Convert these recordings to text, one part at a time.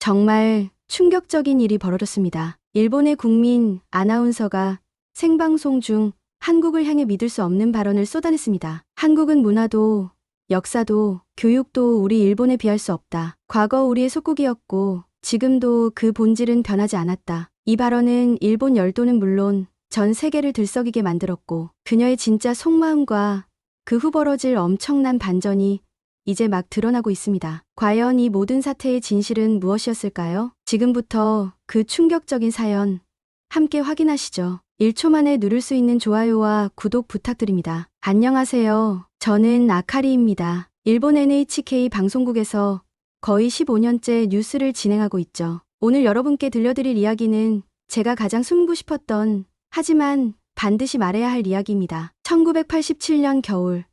정말 충격적인 일이 벌어졌습니다. 일본의 국민 아나운서가 생방송 중 한국을 향해 믿을 수 없는 발언을 쏟아냈습니다. 한국은 문화도 역사도 교육도 우리 일본에 비할 수 없다. 과거 우리의 속국이었고 지금도 그 본질은 변하지 않았다. 이 발언은 일본 열도는 물론 전 세계를 들썩이게 만들었고 그녀의 진짜 속마음과 그 후 벌어질 엄청난 반전이 이제 막 드러나고 있습니다. 과연 이 모든 사태의 진실은 무엇이었을까요? 지금부터 그 충격적인 사연 함께 확인하시죠. 1초 만에 누를 수 있는 좋아요와 구독 부탁드립니다. 안녕하세요. 저는 아카리입니다. 일본 NHK 방송국에서 거의 15년째 뉴스를 진행하고 있죠. 오늘 여러분께 들려드릴 이야기는 제가 가장 숨고 싶었던 하지만 반드시 말해야 할 이야기입니다. 1987년 겨울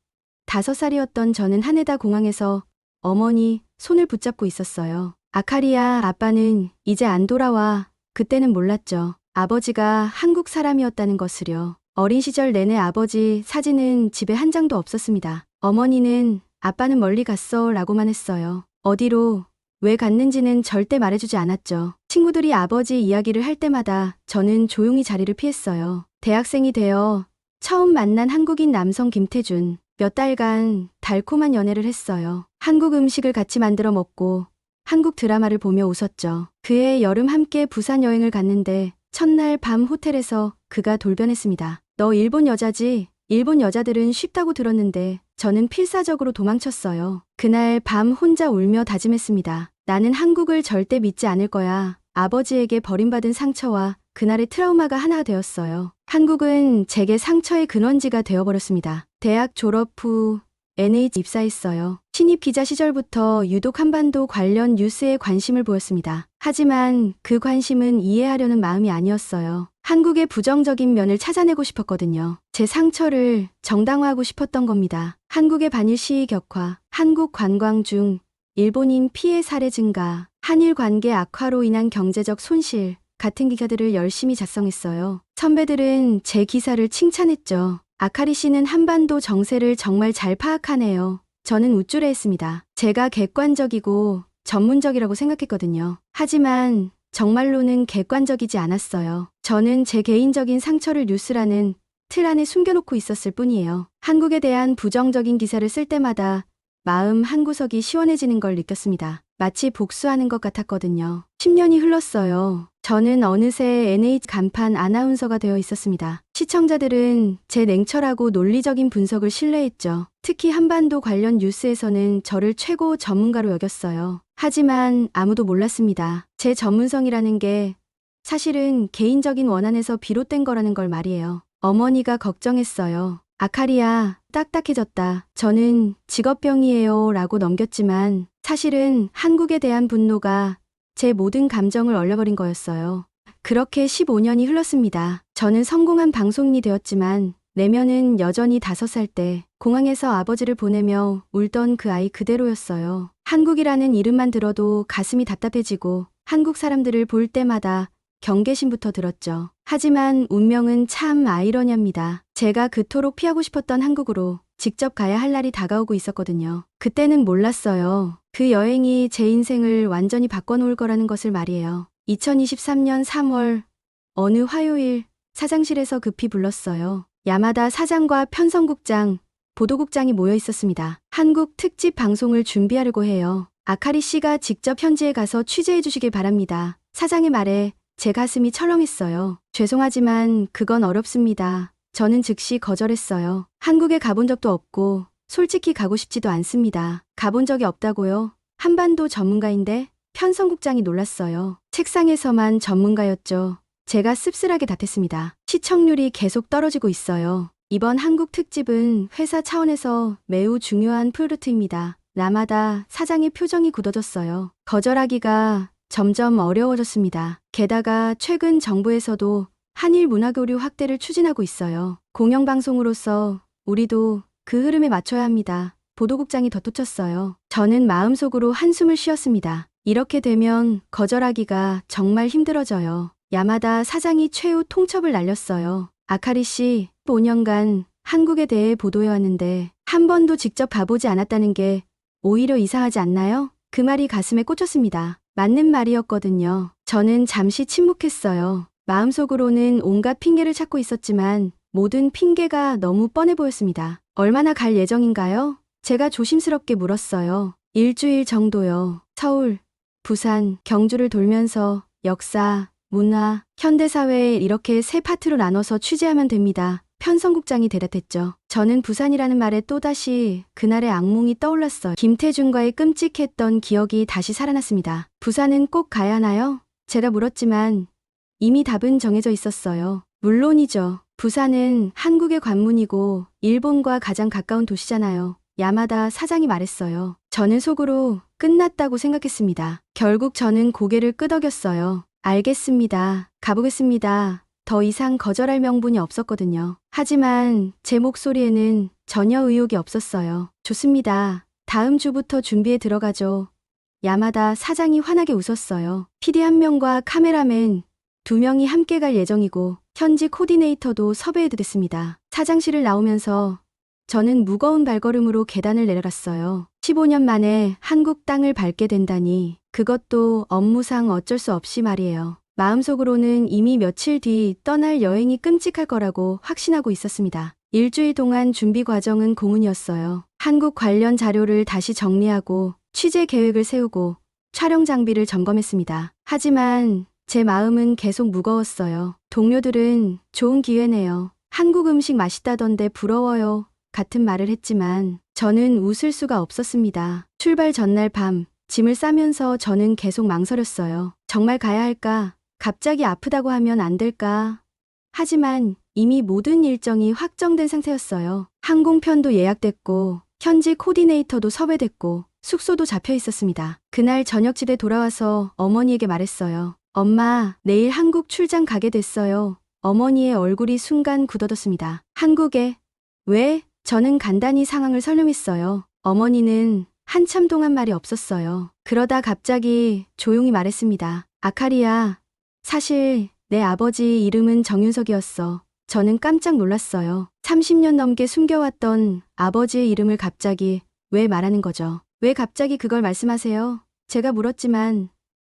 5살이었던 저는 하네다 공항에서 어머니 손을 붙잡고 있었어요. 아카리야, 아빠는 이제 안 돌아와. 그때는 몰랐죠. 아버지가 한국 사람이었다는 것을요. 어린 시절 내내 아버지 사진은 집에 한 장도 없었습니다. 어머니는 아빠는 멀리 갔어 라고만 했어요. 어디로, 왜 갔는지는 절대 말해주지 않았죠. 친구들이 아버지 이야기를 할 때마다 저는 조용히 자리를 피했어요. 대학생이 되어 처음 만난 한국인 남성 김태준. 몇 달간 달콤한 연애를 했어요. 한국 음식을 같이 만들어 먹고 한국 드라마를 보며 웃었죠. 그해 여름 함께 부산 여행을 갔는데 첫날 밤 호텔에서 그가 돌변했습니다. 너 일본 여자지? 일본 여자들은 쉽다고 들었는데 저는 필사적으로 도망쳤어요. 그날 밤 혼자 울며 다짐했습니다. 나는 한국을 절대 믿지 않을 거야. 아버지에게 버림받은 상처와 그날의 트라우마가 하나가 되었어요. 한국은 제게 상처의 근원지가 되어버렸습니다. 대학 졸업 후 NH 입사했어요. 신입 기자 시절부터 유독 한반도 관련 뉴스에 관심을 보였습니다. 하지만 그 관심은 이해하려는 마음이 아니었어요. 한국의 부정적인 면을 찾아내고 싶었거든요. 제 상처를 정당화하고 싶었던 겁니다. 한국의 반일 시위 격화, 한국 관광 중 일본인 피해 사례 증가, 한일 관계 악화로 인한 경제적 손실 같은 기사들을 열심히 작성했어요. 선배들은 제 기사를 칭찬했죠. 아카리 씨는 한반도 정세를 정말 잘 파악하네요. 저는 우쭐해했습니다. 제가 객관적이고 전문적이라고 생각했거든요. 하지만 정말로는 객관적이지 않았어요. 저는 제 개인적인 상처를 뉴스라는 틀 안에 숨겨놓고 있었을 뿐이에요. 한국에 대한 부정적인 기사를 쓸 때마다 마음 한구석이 시원해지는 걸 느꼈습니다. 마치 복수하는 것 같았거든요. 10년이 흘렀어요. 저는 어느새 NH 간판 아나운서가 되어 있었습니다. 시청자들은 제 냉철하고 논리적인 분석을 신뢰했죠. 특히 한반도 관련 뉴스에서는 저를 최고 전문가로 여겼어요. 하지만 아무도 몰랐습니다. 제 전문성이라는 게 사실은 개인적인 원한에서 비롯된 거라는 걸 말이에요. 어머니가 걱정했어요. 아카리야, 딱딱해졌다. 저는 직업병이에요 라고 넘겼지만 사실은 한국에 대한 분노가 제 모든 감정을 얼려버린 거였어요. 그렇게 15년이 흘렀습니다. 저는 성공한 방송인이 되었지만 내면은 여전히 5살 때 공항에서 아버지를 보내며 울던 그 아이 그대로였어요. 한국이라는 이름만 들어도 가슴이 답답해지고 한국 사람들을 볼 때마다 경계심부터 들었죠. 하지만 운명은 참 아이러니합니다. 제가 그토록 피하고 싶었던 한국으로 직접 가야 할 날이 다가오고 있었거든요. 그때는 몰랐어요. 그 여행이 제 인생을 완전히 바꿔놓을 거라는 것을 말이에요. 2023년 3월 어느 화요일 사장실에서 급히 불렀어요. 야마다 사장과 편성국장, 보도국장이 모여 있었습니다. 한국 특집 방송을 준비하려고 해요. 아카리 씨가 직접 현지에 가서 취재해 주시길 바랍니다. 사장의 말에 제 가슴이 철렁했어요. 죄송하지만 그건 어렵습니다. 저는 즉시 거절했어요. 한국에 가본 적도 없고 솔직히 가고 싶지도 않습니다. 가본 적이 없다고요? 한반도 전문가인데? 편성국장이 놀랐어요. 책상에서만 전문가였죠. 제가 씁쓸하게 답했습니다. 시청률이 계속 떨어지고 있어요. 이번 한국 특집은 회사 차원에서 매우 중요한 프로젝트입니다. 라마다 사장의 표정이 굳어졌어요. 거절하기가 점점 어려워졌습니다. 게다가 최근 정부에서도 한일 문화교류 확대를 추진하고 있어요. 공영방송으로서 우리도 그 흐름에 맞춰야 합니다. 보도국장이 덧붙였어요. 저는 마음속으로 한숨을 쉬었습니다. 이렇게 되면 거절하기가 정말 힘들어져요. 야마다 사장이 최후 통첩을 날렸어요. 아카리 씨, 5년간 한국에 대해 보도해왔는데 한 번도 직접 가보지 않았다는 게 오히려 이상하지 않나요? 그 말이 가슴에 꽂혔습니다. 맞는 말이었거든요. 저는 잠시 침묵했어요. 마음속으로는 온갖 핑계를 찾고 있었지만 모든 핑계가 너무 뻔해 보였습니다. 얼마나 갈 예정인가요? 제가 조심스럽게 물었어요. 일주일 정도요. 서울, 부산, 경주를 돌면서 역사, 문화, 현대사회 이렇게 세 파트로 나눠서 취재하면 됩니다. 편성국장이 대답했죠. 저는 부산이라는 말에 또다시 그날의 악몽이 떠올랐어요. 김태준과의 끔찍했던 기억이 다시 살아났습니다. 부산은 꼭 가야 하나요? 제가 물었지만 이미 답은 정해져 있었어요. 물론이죠. 부산은 한국의 관문이고 일본과 가장 가까운 도시잖아요. 야마다 사장이 말했어요. 저는 속으로 끝났다고 생각했습니다. 결국 저는 고개를 끄덕였어요. 알겠습니다. 가보겠습니다. 더 이상 거절할 명분이 없었거든요. 하지만 제 목소리에는 전혀 의욕이 없었어요. 좋습니다. 다음 주부터 준비에 들어가죠. 야마다 사장이 환하게 웃었어요. PD 1명과 카메라맨 2명이 함께 갈 예정이고 현지 코디네이터도 섭외해드렸습니다. 사장실을 나오면서 저는 무거운 발걸음으로 계단을 내려갔어요. 15년 만에 한국 땅을 밟게 된다니 그것도 업무상 어쩔 수 없이 말이에요. 마음속으로는 이미 며칠 뒤 떠날 여행이 끔찍할 거라고 확신하고 있었습니다. 일주일 동안 준비 과정은 공훈이었어요. 한국 관련 자료를 다시 정리하고 취재 계획을 세우고 촬영 장비를 점검했습니다. 하지만 제 마음은 계속 무거웠어요. 동료들은 좋은 기회네요. 한국 음식 맛있다던데 부러워요. 같은 말을 했지만 저는 웃을 수가 없었습니다. 출발 전날 밤 짐을 싸면서 저는 계속 망설였어요. 정말 가야 할까? 갑자기 아프다고 하면 안 될까? 하지만 이미 모든 일정이 확정된 상태였어요. 항공편도 예약됐고 현지 코디네이터도 섭외됐고 숙소도 잡혀 있었습니다. 그날 저녁 집에 돌아와서 어머니에게 말했어요. 엄마, 내일 한국 출장 가게 됐어요. 어머니의 얼굴이 순간 굳어졌습니다. 한국에? 왜? 저는 간단히 상황을 설명했어요. 어머니는 한참 동안 말이 없었어요. 그러다 갑자기 조용히 말했습니다. 아카리야, 사실 내 아버지 이름은 정윤석이었어. 저는 깜짝 놀랐어요. 30년 넘게 숨겨왔던 아버지의 이름을 갑자기 왜 말하는 거죠? 왜 갑자기 그걸 말씀하세요? 제가 물었지만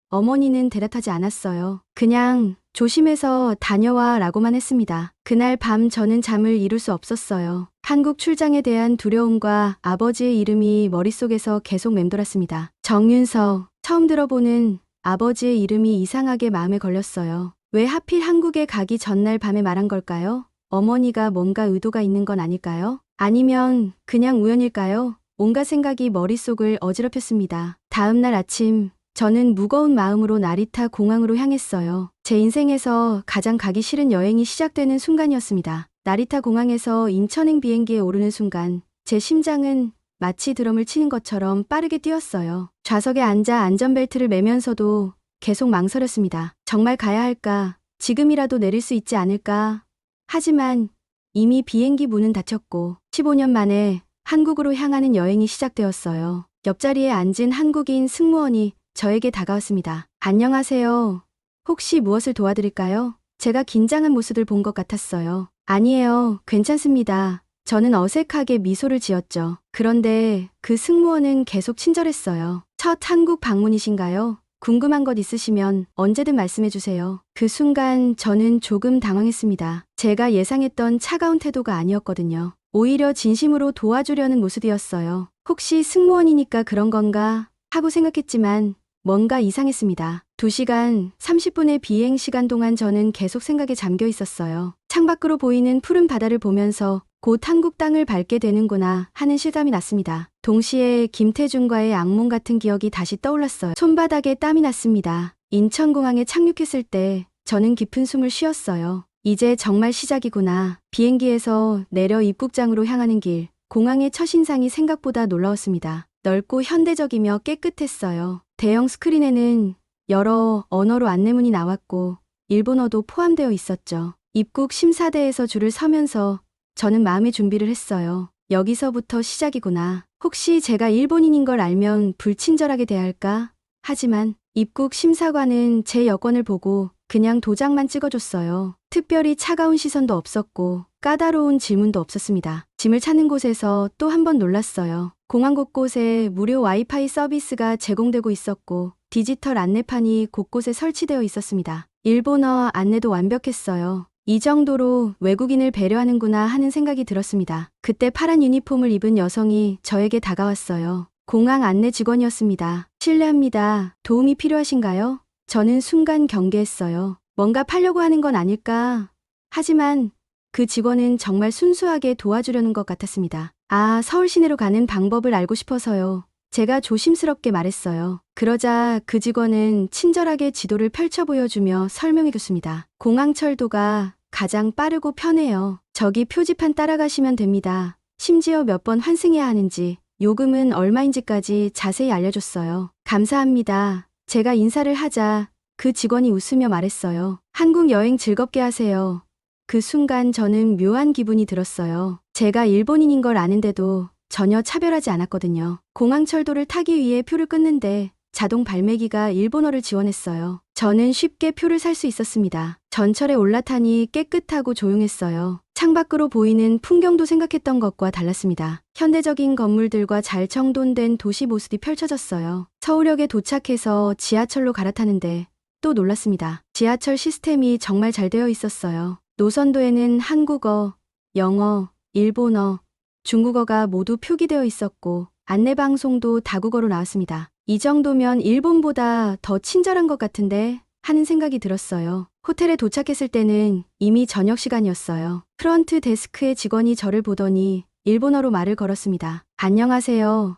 어머니는 대답하지 않았어요. 그냥 조심해서 다녀와 라고만 했습니다. 그날 밤 저는 잠을 이룰 수 없었어요. 한국 출장에 대한 두려움과 아버지의 이름이 머릿속에서 계속 맴돌았습니다. 정윤석, 처음 들어보는 아버지의 이름이 이상하게 마음에 걸렸어요. 왜 하필 한국에 가기 전날 밤에 말한 걸까요? 어머니가 뭔가 의도가 있는 건 아닐까요? 아니면 그냥 우연일까요? 온갖 생각이 머릿속을 어지럽혔습니다. 다음 날 아침 저는 무거운 마음으로 나리타 공항으로 향했어요. 제 인생에서 가장 가기 싫은 여행이 시작되는 순간이었습니다. 나리타 공항에서 인천행 비행기에 오르는 순간 제 심장은 마치 드럼을 치는 것처럼 빠르게 뛰었어요. 좌석에 앉아 안전벨트를 매면서도 계속 망설였습니다. 정말 가야 할까? 지금이라도 내릴 수 있지 않을까? 하지만 이미 비행기 문은 닫혔고 15년 만에 한국으로 향하는 여행이 시작되었어요. 옆자리에 앉은 한국인 승무원이 저에게 다가왔습니다. 안녕하세요. 혹시 무엇을 도와드릴까요? 제가 긴장한 모습을 본 것 같았어요. 아니에요. 괜찮습니다. 저는 어색하게 미소를 지었죠. 그런데 그 승무원은 계속 친절했어요. 첫 한국 방문이신가요? 궁금한 것 있으시면 언제든 말씀해 주세요. 그 순간 저는 조금 당황했습니다. 제가 예상했던 차가운 태도가 아니었거든요. 오히려 진심으로 도와주려는 모습이었어요. 혹시 승무원이니까 그런 건가 하고 생각했지만 뭔가 이상했습니다. 2시간 30분의 비행 시간 동안 저는 계속 생각에 잠겨 있었어요. 창밖으로 보이는 푸른 바다를 보면서 곧 한국 땅을 밟게 되는구나 하는 실감이 났습니다. 동시에 김태준과의 악몽 같은 기억이 다시 떠올랐어요. 손바닥에 땀이 났습니다. 인천공항에 착륙했을 때 저는 깊은 숨을 쉬었어요. 이제 정말 시작이구나. 비행기에서 내려 입국장으로 향하는 길, 공항의 첫인상이 생각보다 놀라웠습니다. 넓고 현대적이며 깨끗했어요. 대형 스크린에는 여러 언어로 안내문이 나왔고 일본어도 포함되어 있었죠. 입국 심사대에서 줄을 서면서 저는 마음의 준비를 했어요. 여기서부터 시작이구나. 혹시 제가 일본인인 걸 알면 불친절하게 대할까? 하지만 입국 심사관은 제 여권을 보고 그냥 도장만 찍어줬어요. 특별히 차가운 시선도 없었고 까다로운 질문도 없었습니다. 짐을 찾는 곳에서 또 한 번 놀랐어요. 공항 곳곳에 무료 와이파이 서비스가 제공되고 있었고 디지털 안내판이 곳곳에 설치되어 있었습니다. 일본어 안내도 완벽했어요. 이 정도로 외국인을 배려하는구나 하는 생각이 들었습니다. 그때 파란 유니폼을 입은 여성이 저에게 다가왔어요. 공항 안내 직원이었습니다. 실례합니다. 도움이 필요하신가요? 저는 순간 경계했어요. 뭔가 팔려고 하는 건 아닐까? 하지만 그 직원은 정말 순수하게 도와주려는 것 같았습니다. 아, 서울 시내로 가는 방법을 알고 싶어서요. 제가 조심스럽게 말했어요. 그러자 그 직원은 친절하게 지도를 펼쳐 보여주며 설명해줬습니다. 공항철도가 가장 빠르고 편해요. 저기 표지판 따라가시면 됩니다. 심지어 몇 번 환승해야 하는지, 요금은 얼마인지까지 자세히 알려줬어요. 감사합니다. 제가 인사를 하자 그 직원이 웃으며 말했어요. 한국 여행 즐겁게 하세요. 그 순간 저는 묘한 기분이 들었어요. 제가 일본인인 걸 아는데도 전혀 차별하지 않았거든요. 공항철도를 타기 위해 표를 끊는데 자동 발매기가 일본어를 지원했어요. 저는 쉽게 표를 살 수 있었습니다. 전철에 올라타니 깨끗하고 조용했어요. 창밖으로 보이는 풍경도 생각했던 것과 달랐습니다. 현대적인 건물들과 잘 정돈된 도시 모습이 펼쳐졌어요. 서울역에 도착해서 지하철로 갈아타는데 또 놀랐습니다. 지하철 시스템이 정말 잘 되어 있었어요. 노선도에는 한국어, 영어, 일본어, 중국어가 모두 표기되어 있었고 안내방송도 다국어로 나왔습니다. 이 정도면 일본보다 더 친절한 것 같은데 하는 생각이 들었어요. 호텔에 도착했을 때는 이미 저녁 시간이었어요. 프런트 데스크의 직원이 저를 보더니 일본어로 말을 걸었습니다. 안녕하세요.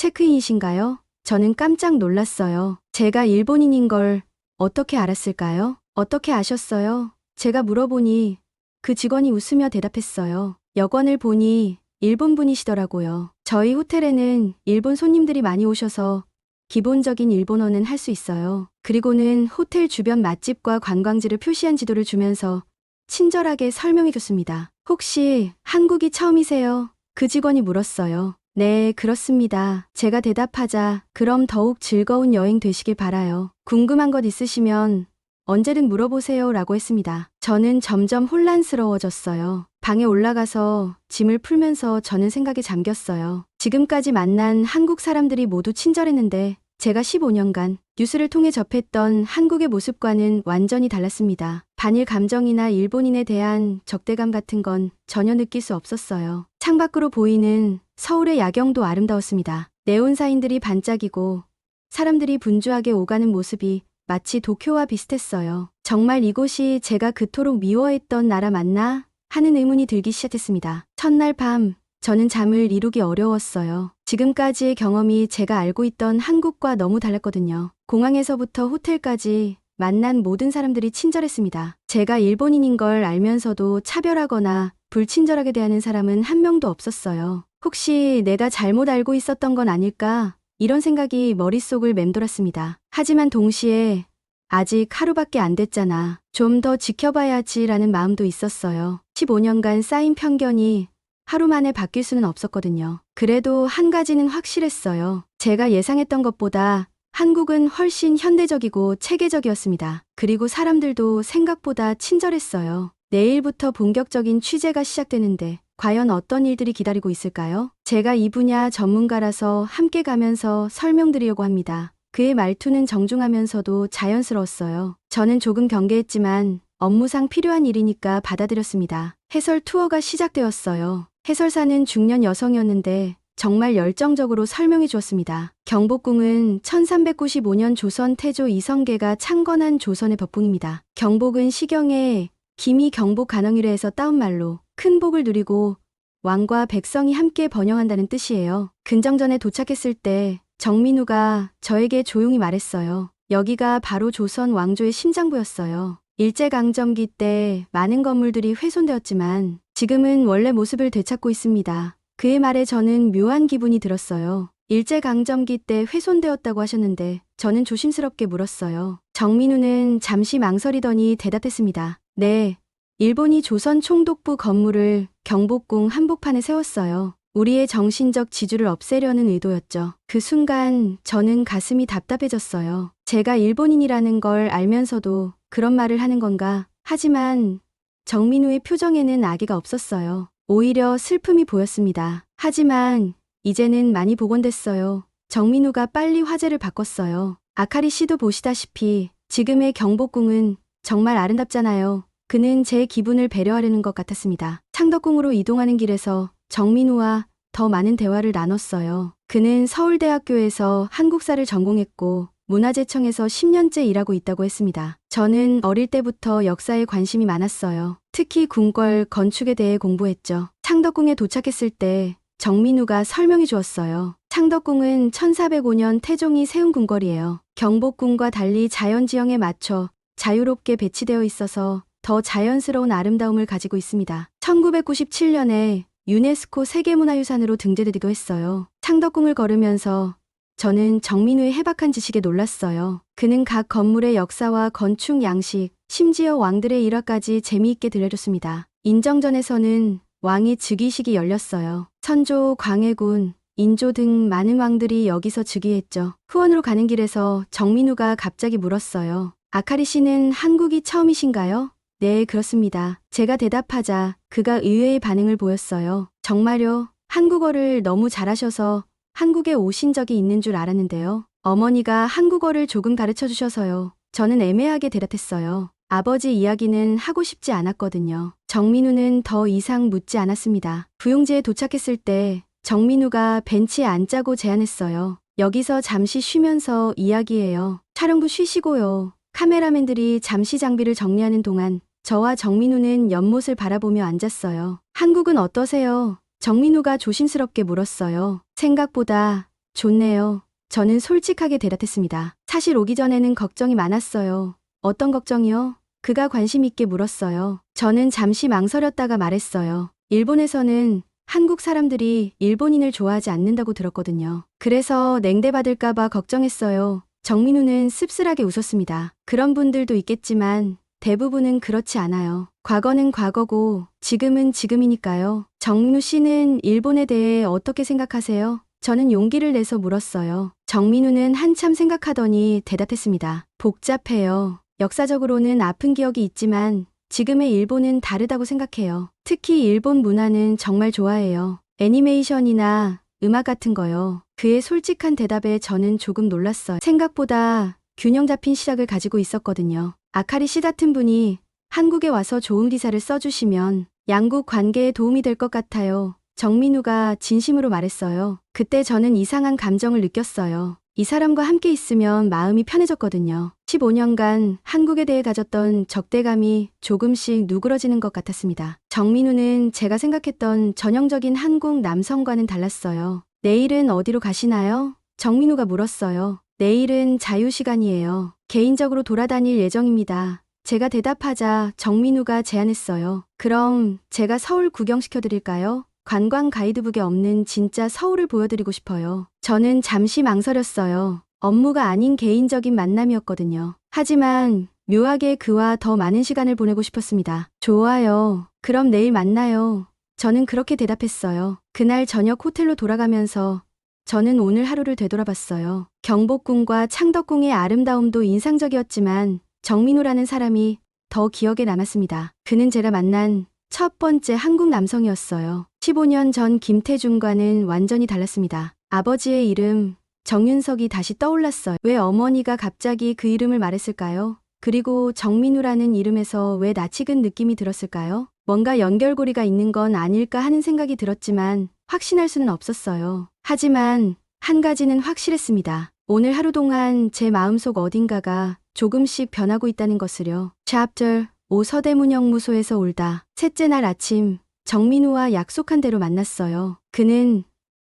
체크인이신가요? 저는 깜짝 놀랐어요. 제가 일본인인 걸 어떻게 알았을까요? 어떻게 아셨어요? 제가 물어보니 그 직원이 웃으며 대답했어요. 여권을 보니 일본 분이시더라고요. 저희 호텔에는 일본 손님들이 많이 오셔서 기본적인 일본어는 할 수 있어요. 그리고는 호텔 주변 맛집과 관광지를 표시한 지도를 주면서 친절하게 설명해 줬습니다. 혹시 한국이 처음이세요? 그 직원이 물었어요. 네, 그렇습니다. 제가 대답하자 그럼 더욱 즐거운 여행 되시길 바라요. 궁금한 것 있으시면 언제든 물어보세요 라고 했습니다. 저는 점점 혼란스러워졌어요. 방에 올라가서 짐을 풀면서 저는 생각에 잠겼어요. 지금까지 만난 한국 사람들이 모두 친절했는데 제가 15년간 뉴스를 통해 접했던 한국의 모습과는 완전히 달랐습니다. 반일 감정이나 일본인에 대한 적대감 같은 건 전혀 느낄 수 없었어요. 창밖으로 보이는 서울의 야경도 아름다웠습니다. 네온사인들이 반짝이고 사람들이 분주하게 오가는 모습이 마치 도쿄와 비슷했어요. 정말 이곳이 제가 그토록 미워했던 나라 맞나? 하는 의문이 들기 시작했습니다. 첫날 밤, 저는 잠을 이루기 어려웠어요. 지금까지의 경험이 제가 알고 있던 한국과 너무 달랐거든요. 공항에서부터 호텔까지 만난 모든 사람들이 친절했습니다. 제가 일본인인 걸 알면서도 차별하거나 불친절하게 대하는 사람은 한 명도 없었어요. 혹시 내가 잘못 알고 있었던 건 아닐까? 이런 생각이 머릿속을 맴돌았습니다. 하지만 동시에 아직 하루밖에 안 됐잖아. 좀 더 지켜봐야지라는 마음도 있었어요. 15년간 쌓인 편견이 하루 만에 바뀔 수는 없었거든요. 그래도 한 가지는 확실했어요. 제가 예상했던 것보다 한국은 훨씬 현대적이고 체계적이었습니다. 그리고 사람들도 생각보다 친절했어요. 내일부터 본격적인 취재가 시작되는데 과연 어떤 일들이 기다리고 있을까요? 제가 이 분야 전문가라서 함께 가면서 설명드리려고 합니다. 그의 말투는 정중하면서도 자연스러웠어요. 저는 조금 경계했지만 업무상 필요한 일이니까 받아들였습니다. 해설 투어가 시작되었어요. 해설사는 중년 여성이었는데 정말 열정적으로 설명해 주었습니다. 경복궁은 1395년 조선 태조 이성계가 창건한 조선의 법궁입니다. 경복은 시경에 김이 경복 간엉이래에서 따온 말로 큰 복을 누리고 왕과 백성이 함께 번영한다는 뜻이에요. 근정전에 도착했을 때 정민우가 저에게 조용히 말했어요. 여기가 바로 조선 왕조의 심장부였어요. 일제강점기 때 많은 건물들이 훼손되었지만 지금은 원래 모습을 되찾고 있습니다. 그의 말에 저는 묘한 기분이 들었어요. 일제강점기 때 훼손되었다고 하셨는데 저는 조심스럽게 물었어요. 정민우는 잠시 망설이더니 대답했습니다. 네, 일본이 조선 총독부 건물을 경복궁 한복판에 세웠어요. 우리의 정신적 지주를 없애려는 의도였죠. 그 순간 저는 가슴이 답답해졌어요. 제가 일본인이라는 걸 알면서도 그런 말을 하는 건가? 하지만 정민우의 표정에는 악의가 없었어요. 오히려 슬픔이 보였습니다. 하지만 이제는 많이 복원됐어요. 정민우가 빨리 화제를 바꿨어요. 아카리 씨도 보시다시피 지금의 경복궁은 정말 아름답잖아요. 그는 제 기분을 배려하려는 것 같았습니다. 창덕궁으로 이동하는 길에서 정민우와 더 많은 대화를 나눴어요. 그는 서울대학교에서 한국사를 전공했고 문화재청에서 10년째 일하고 있다고 했습니다. 저는 어릴 때부터 역사에 관심이 많았어요. 특히 궁궐 건축에 대해 공부했죠. 창덕궁에 도착했을 때 정민우가 설명해 주었어요. 창덕궁은 1405년 태종이 세운 궁궐이에요. 경복궁과 달리 자연지형에 맞춰 자유롭게 배치되어 있어서 더 자연스러운 아름다움을 가지고 있습니다. 1997년에 유네스코 세계문화유산으로 등재되기도 했어요. 창덕궁을 걸으면서 저는 정민우의 해박한 지식에 놀랐어요. 그는 각 건물의 역사와 건축 양식, 심지어 왕들의 일화까지 재미있게 들려줬습니다. 인정전에서는 왕의 즉위식이 열렸어요. 선조, 광해군, 인조 등 많은 왕들이 여기서 즉위했죠. 후원으로 가는 길에서 정민우가 갑자기 물었어요. 아카리 씨는 한국이 처음이신가요? 네, 그렇습니다. 제가 대답하자 그가 의외의 반응을 보였어요. 정말요? 한국어를 너무 잘하셔서 한국에 오신 적이 있는 줄 알았는데요. 어머니가 한국어를 조금 가르쳐 주셔서요. 저는 애매하게 대답했어요. 아버지 이야기는 하고 싶지 않았거든요. 정민우는 더 이상 묻지 않았습니다. 부용지에 도착했을 때 정민우가 벤치에 앉자고 제안했어요. 여기서 잠시 쉬면서 이야기해요. 촬영도 쉬시고요. 카메라맨들이 잠시 장비를 정리하는 동안 저와 정민우는 연못을 바라보며 앉았어요. 한국은 어떠세요? 정민우가 조심스럽게 물었어요. 생각보다 좋네요. 저는 솔직하게 대답했습니다. 사실 오기 전에는 걱정이 많았어요. 어떤 걱정이요? 그가 관심 있게 물었어요. 저는 잠시 망설였다가 말했어요. 일본에서는 한국 사람들이 일본인을 좋아하지 않는다고 들었거든요. 그래서 냉대받을까봐 걱정했어요. 정민우는 씁쓸하게 웃었습니다. 그런 분들도 있겠지만 대부분은 그렇지 않아요. 과거는 과거고 지금은 지금이니까요. 정민우 씨는 일본에 대해 어떻게 생각하세요? 저는 용기를 내서 물었어요. 정민우는 한참 생각하더니 대답했습니다. 복잡해요. 역사적으로는 아픈 기억이 있지만 지금의 일본은 다르다고 생각해요. 특히 일본 문화는 정말 좋아해요. 애니메이션이나 음악 같은 거요. 그의 솔직한 대답에 저는 조금 놀랐어요. 생각보다 균형 잡힌 시각을 가지고 있었거든요. 아카리 씨 같은 분이 한국에 와서 좋은 기사를 써주시면 양국 관계에 도움이 될 것 같아요. 정민우가 진심으로 말했어요. 그때 저는 이상한 감정을 느꼈어요. 이 사람과 함께 있으면 마음이 편해졌거든요. 15년간 한국에 대해 가졌던 적대감이 조금씩 누그러지는 것 같았습니다. 정민우는 제가 생각했던 전형적인 한국 남성과는 달랐어요. 내일은 어디로 가시나요? 정민우가 물었어요. 내일은 자유시간이에요. 개인적으로 돌아다닐 예정입니다. 제가 대답하자 정민우가 제안했어요. 그럼 제가 서울 구경시켜드릴까요? 관광 가이드북에 없는 진짜 서울을 보여드리고 싶어요. 저는 잠시 망설였어요. 업무가 아닌 개인적인 만남이었거든요. 하지만 묘하게 그와 더 많은 시간을 보내고 싶었습니다. 좋아요. 그럼 내일 만나요. 저는 그렇게 대답했어요. 그날 저녁 호텔로 돌아가면서 저는 오늘 하루를 되돌아봤어요. 경복궁과 창덕궁의 아름다움도 인상적이었지만 정민우라는 사람이 더 기억에 남았습니다. 그는 제가 만난 첫 번째 한국 남성이었어요. 15년 전 김태중과는 완전히 달랐습니다. 아버지의 이름 정윤석이 다시 떠올랐어요. 왜 어머니가 갑자기 그 이름을 말했을까요? 그리고 정민우라는 이름에서 왜 낯익은 느낌이 들었을까요? 뭔가 연결고리가 있는 건 아닐까 하는 생각이 들었지만 확신할 수는 없었어요. 하지만 한 가지는 확실했습니다. 오늘 하루 동안 제 마음속 어딘가가 조금씩 변하고 있다는 것을요. Chapter 5 서대문영무소에서 울다. 셋째 날 아침 정민우와 약속한 대로 만났어요. 그는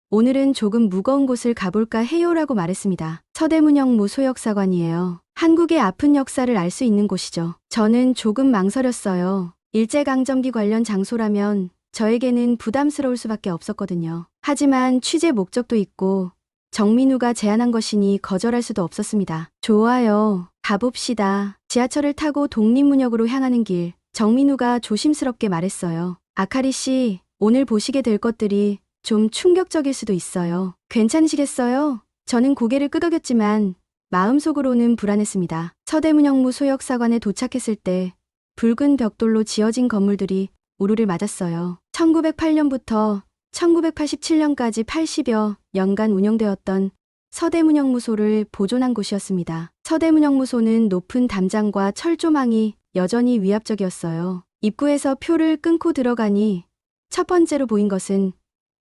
오늘은 조금 무거운 곳을 가볼까 해요라고 말했습니다. 서대문영무소 역사관이에요. 한국의 아픈 역사를 알 수 있는 곳이죠. 저는 조금 망설였어요. 일제강점기 관련 장소라면 저에게는 부담스러울 수밖에 없었거든요. 하지만 취재 목적도 있고 정민우가 제안한 것이니 거절할 수도 없었습니다. 좋아요. 가봅시다. 지하철을 타고 독립문역으로 향하는 길, 정민우가 조심스럽게 말했어요. 아카리 씨, 오늘 보시게 될 것들이 좀 충격적일 수도 있어요. 괜찮으시겠어요? 저는 고개를 끄덕였지만 마음속으로는 불안했습니다. 서대문영무 소역사관에 도착했을 때 붉은 벽돌로 지어진 건물들이 우르를 맞았어요. 1908년부터 1987년까지 80여 년간 운영되었던 서대문영무소를 보존한 곳이었습니다. 서대문형무소는 높은 담장과 철조망이 여전히 위압적이었어요. 입구에서 표를 끊고 들어가니 첫 번째로 보인 것은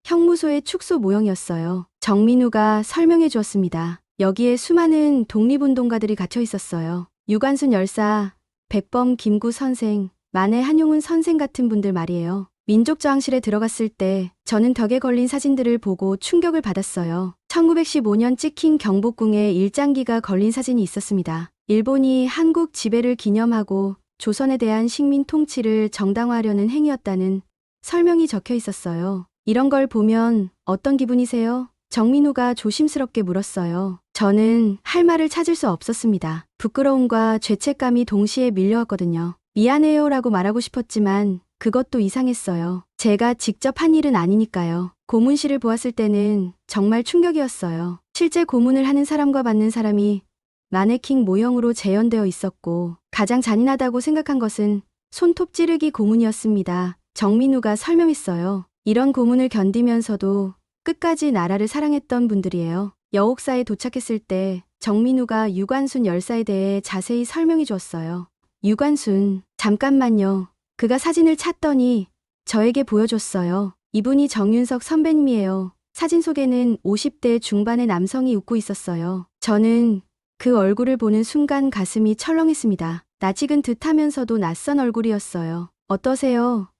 형무소의 축소 모형이었어요. 정민우가 설명해 주었습니다. 여기에 수많은 독립운동가들이 갇혀 있었어요. 유관순 열사, 백범 김구 선생, 만해 한용운 선생 같은 분들 말이에요. 민족저항실에 들어갔을 때 저는 벽에 걸린 사진들을 보고 충격을 받았어요. 1915년 찍힌 경복궁에 일장기가 걸린 사진이 있었습니다. 일본이 한국 지배를 기념하고 조선에 대한 식민 통치를 정당화하려는 행위였다는 설명이 적혀 있었어요. 이런 걸 보면 어떤 기분이세요? 정민우가 조심스럽게 물었어요. 저는 할 말을 찾을 수 없었습니다. 부끄러움과 죄책감이 동시에 밀려왔거든요. 미안해요 라고 말하고 싶었지만 그것도 이상했어요. 제가 직접 한 일은 아니니까요. 고문실을 보았을 때는 정말 충격이었어요. 실제 고문을 하는 사람과 받는 사람이 마네킹 모형으로 재현되어 있었고 가장 잔인하다고 생각한 것은 손톱 찌르기 고문이었습니다. 정민우가 설명했어요. 이런 고문을 견디면서도 끝까지 나라를 사랑했던 분들이에요. 여옥사에 도착했을 때 정민우가 유관순 열사에 대해 자세히 설명해 주었어요. 유관순, 잠깐만요. 그가 사진을 찾더니 저에게 보여줬어요. 이분이 정윤석 선배님이에요. 사진 속에는 50대 중반의 남성이 웃고 있었어요. 저는 그 얼굴을 보는 순간 가슴이 철렁했습니다. 낯익은 듯하면서도 낯선 얼굴이었어요. 어떠세요?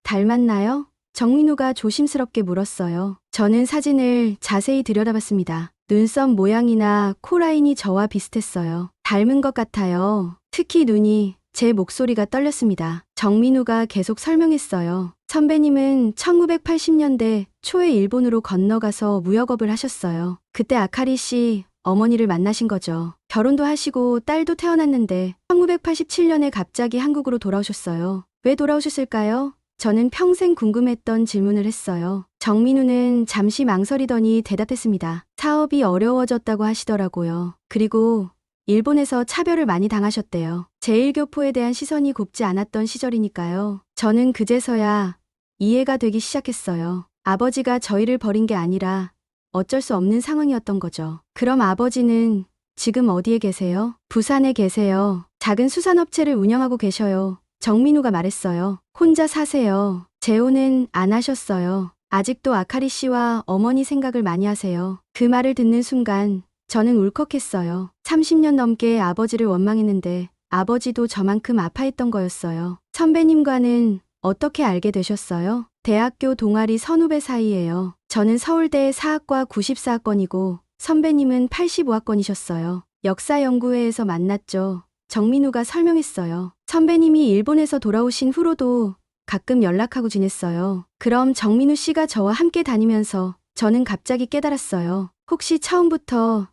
닮았나요? 정민우가 조심스럽게 물었어요. 저는 사진을 자세히 들여다봤습니다. 눈썹 모양이나 코라인이 저와 비슷했어요. 닮은 것 같아요. 특히 눈이. 제 목소리가 떨렸습니다. 정민우가 계속 설명했어요. 선배님은 1980년대 초에 일본으로 건너가서 무역업을 하셨어요. 그때 아카리 씨 어머니를 만나신 거죠. 결혼도 하시고 딸도 태어났는데 1987년에 갑자기 한국으로 돌아오셨어요. 왜 돌아오셨을까요? 저는 평생 궁금했던 질문을 했어요. 정민우는 잠시 망설이더니 대답했습니다. 사업이 어려워졌다고 하시더라고요. 그리고 일본에서 차별을 많이 당하셨대요. 제1교포에 대한 시선이 곱지 않았던 시절이니까요. 저는 그제서야 이해가 되기 시작했어요. 아버지가 저희를 버린 게 아니라 어쩔 수 없는 상황이었던 거죠. 그럼 아버지는 지금 어디에 계세요? 부산에 계세요. 작은 수산업체를 운영하고 계셔요. 정민우가 말했어요. 혼자 사세요. 재혼은 안 하셨어요. 아직도 아카리 씨와 어머니 생각을 많이 하세요. 그 말을 듣는 순간 저는 울컥했어요. 30년 넘게 아버지를 원망했는데 아버지도 저만큼 아파했던 거였어요. 선배님과는 어떻게 알게 되셨어요? 대학교 동아리 선후배 사이예요. 저는 서울대 사학과 94학번이고 선배님은 85학번이셨어요. 역사연구회에서 만났죠. 정민우가 설명했어요. 선배님이 일본에서 돌아오신 후로도 가끔 연락하고 지냈어요. 그럼 정민우 씨가 저와 함께 다니면서 저는 갑자기 깨달았어요. 혹시 처음부터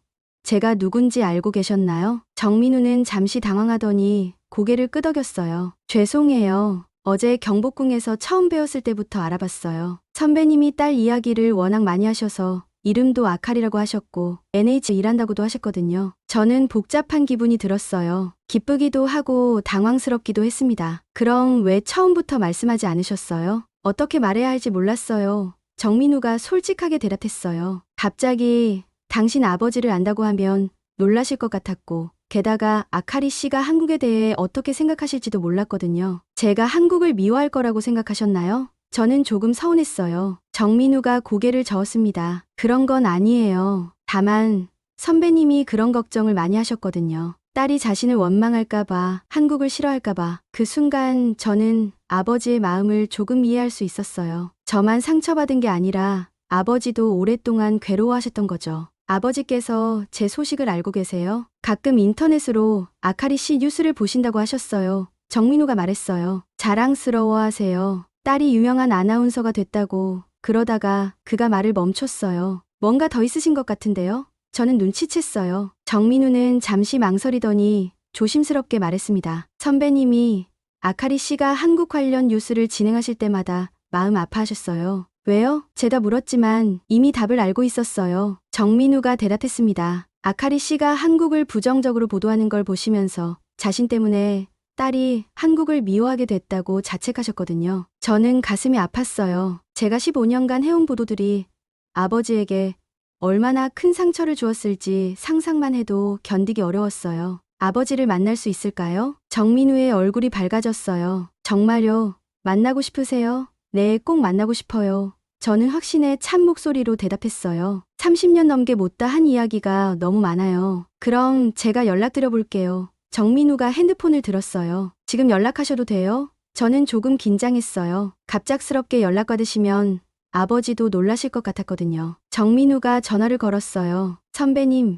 제가 누군지 알고 계셨나요? 정민우는 잠시 당황하더니 고개를 끄덕였어요. 죄송해요. 어제 경복궁에서 처음 배웠을 때부터 알아봤어요. 선배님이 딸 이야기를 워낙 많이 하셔서 이름도 아카리라고 하셨고 NH 일한다고도 하셨거든요. 저는 복잡한 기분이 들었어요. 기쁘기도 하고 당황스럽기도 했습니다. 그럼 왜 처음부터 말씀하지 않으셨어요? 어떻게 말해야 할지 몰랐어요. 정민우가 솔직하게 대답했어요. 갑자기 당신 아버지를 안다고 하면 놀라실 것 같았고 게다가 아카리 씨가 한국에 대해 어떻게 생각하실지도 몰랐거든요. 제가 한국을 미워할 거라고 생각하셨나요? 저는 조금 서운했어요. 정민우가 고개를 저었습니다. 그런 건 아니에요. 다만 선배님이 그런 걱정을 많이 하셨거든요. 딸이 자신을 원망할까봐, 한국을 싫어할까봐. 그 순간 저는 아버지의 마음을 조금 이해할 수 있었어요. 저만 상처받은 게 아니라 아버지도 오랫동안 괴로워하셨던 거죠. 아버지께서 제 소식을 알고 계세요? 가끔 인터넷으로 아카리 씨 뉴스를 보신다고 하셨어요. 정민우가 말했어요. 자랑스러워하세요. 딸이 유명한 아나운서가 됐다고. 그러다가 그가 말을 멈췄어요. 뭔가 더 있으신 것 같은데요? 저는 눈치챘어요. 정민우는 잠시 망설이더니 조심스럽게 말했습니다. 선배님이 아카리 씨가 한국 관련 뉴스를 진행하실 때마다 마음 아파하셨어요. 왜요? 제가 물었지만 이미 답을 알고 있었어요. 정민우가 대답했습니다. 아카리 씨가 한국을 부정적으로 보도하는 걸 보시면서 자신 때문에 딸이 한국을 미워하게 됐다고 자책하셨거든요. 저는 가슴이 아팠어요. 제가 15년간 해온 보도들이 아버지에게 얼마나 큰 상처를 주었을지 상상만 해도 견디기 어려웠어요. 아버지를 만날 수 있을까요? 정민우의 얼굴이 밝아졌어요. 정말요? 만나고 싶으세요? 네, 꼭 만나고 싶어요. 저는 확신에 찬 목소리로 대답했어요. 30년 넘게 못다 한 이야기가 너무 많아요. 그럼 제가 연락드려 볼게요. 정민우가 핸드폰을 들었어요. 지금 연락하셔도 돼요? 저는 조금 긴장했어요. 갑작스럽게 연락 받으시면 아버지도 놀라실 것 같았거든요. 정민우가 전화를 걸었어요. 선배님,